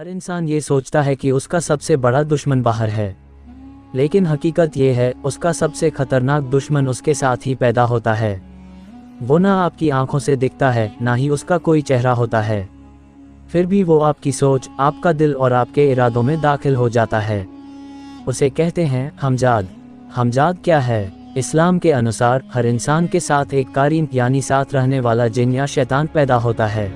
हर इंसान ये सोचता है कि उसका सबसे बड़ा दुश्मन बाहर है, लेकिन हकीकत ये है उसका सबसे खतरनाक दुश्मन उसके साथ ही पैदा होता है। वो ना आपकी आंखों से दिखता है, ना ही उसका कोई चेहरा होता है, फिर भी वो आपकी सोच, आपका दिल और आपके इरादों में दाखिल हो जाता है। उसे कहते हैं हमजाद। हमजाद क्या है? इस्लाम के अनुसार हर इंसान के साथ एक कारीन यानी साथ रहने वाला जिन या शैतान पैदा होता है।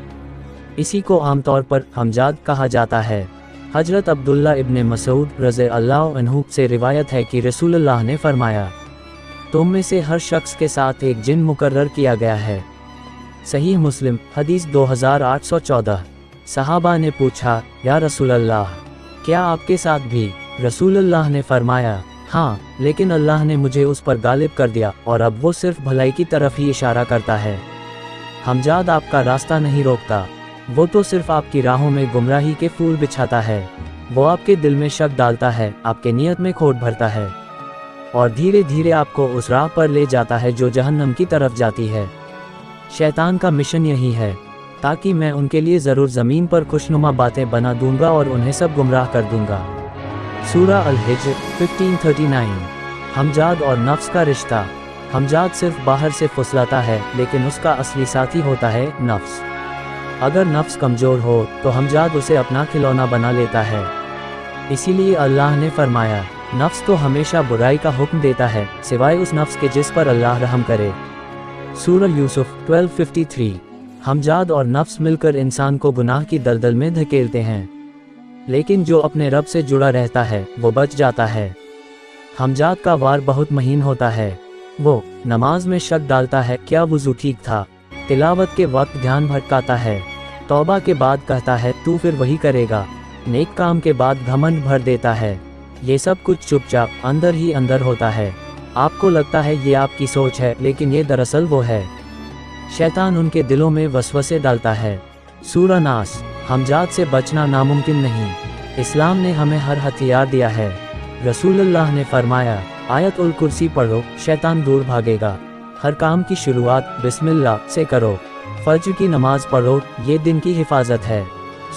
इसी को आमतौर पर हमजाद कहा जाता है। हजरत अब्दुल्ला इब्ने मसूद रज़ी अल्लाह अन्हु से रिवायत है कि रसूलुल्लाह ने फरमाया, तुम में से हर शख्स के साथ एक जिन मुकर्रर किया गया है। सहीह मुस्लिम हदीस 2814। सहाबा ने पूछा, या रसूलल्लाह, क्या आपके साथ भी? रसूलुल्लाह ने फरमाया, हाँ, लेकिन अल्लाह ने मुझे उस पर गालिब कर दिया और अब वो सिर्फ भलाई की तरफ ही इशारा करता है। हमजाद आपका रास्ता नहीं रोकता, वो तो सिर्फ आपकी राहों में गुमराही के फूल बिछाता है। वो आपके दिल में शक डालता है, आपके नियत में खोट भरता है और धीरे धीरे आपको उस राह पर ले जाता है जो जहन्नम की तरफ जाती है। शैतान का मिशन यही है, ताकि मैं उनके लिए ज़रूर ज़मीन पर खुशनुमा बातें बना दूंगा और उन्हें सब गुमराह कर दूंगा। सूरा अल-हिज्र 1539। हमजाद और नफ्स का रिश्ता। हमजाद सिर्फ बाहर से फुसलाता है, लेकिन उसका असली साथी होता है नफ्स। अगर नफ्स कमज़ोर हो तो हमजाद उसे अपना खिलौना बना लेता है। इसीलिए अल्लाह ने फरमाया, नफ्स तो हमेशा बुराई का हुक्म देता है, सिवाय उस नफ्स के जिस पर अल्लाह रहम करे। सूरा यूसुफ 1253। हमजाद और नफ्स मिलकर इंसान को गुनाह की दलदल में धकेलते हैं, लेकिन जो अपने रब से जुड़ा रहता है वो बच जाता है। हमजाद का वार बहुत महीन होता है। वो नमाज में शक डालता है, क्या वुज़ू ठीक था? तिलावत के वक्त ध्यान भटकाता है, तौबा के बाद कहता है तू फिर वही करेगा। नेक काम के बाद घमंड भर देता है। ये सब कुछ चुपचाप अंदर ही अंदर होता है। आपको लगता है ये आपकी सोच है, लेकिन ये दरअसल वो है। शैतान उनके दिलों में वसवसे डालता है। सूरा नास। हमजाद से बचना नामुमकिन नहीं। इस्लाम ने हमें हर हथियार दिया है। रसूलुल्लाह ने फरमाया, आयत उल कुर्सी पढ़ो, शैतान दूर भागेगा। हर काम की शुरुआत बिस्मिल्लाह से करो। फज्र की नमाज पढ़ो, ये दिन की हिफाजत है।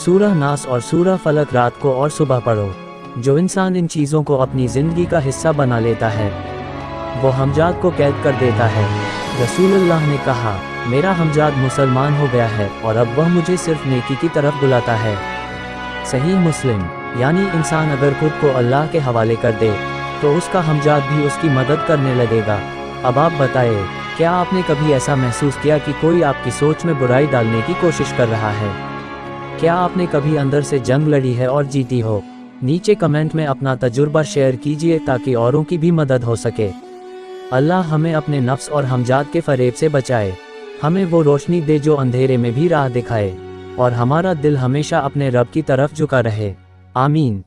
सूरह नास और सूरह फलक रात को और सुबह पढ़ो। जो इंसान इन चीज़ों को अपनी ज़िंदगी का हिस्सा बना लेता है, वो हमजाद को कैद कर देता है। रसूलुल्लाह ने कहा, मेरा हमजाद मुसलमान हो गया है और अब वह मुझे सिर्फ नेकी की तरफ बुलाता है। सही मुस्लिम। यानी इंसान अगर खुद को अल्लाह के हवाले कर दे तो उसका हमजाद भी उसकी मदद करने लगेगा। अब आप बताएं, क्या आपने कभी ऐसा महसूस किया कि कोई आपकी सोच में बुराई डालने की कोशिश कर रहा है? क्या आपने कभी अंदर से जंग लड़ी है और जीती हो? नीचे कमेंट में अपना तजुर्बा शेयर कीजिए ताकि औरों की भी मदद हो सके। अल्लाह हमें अपने नफ्स और हमजाद के फरेब से बचाए। हमें वो रोशनी दे जो अंधेरे में भी राह दिखाए और हमारा दिल हमेशा अपने रब की तरफ झुका रहे। आमीन।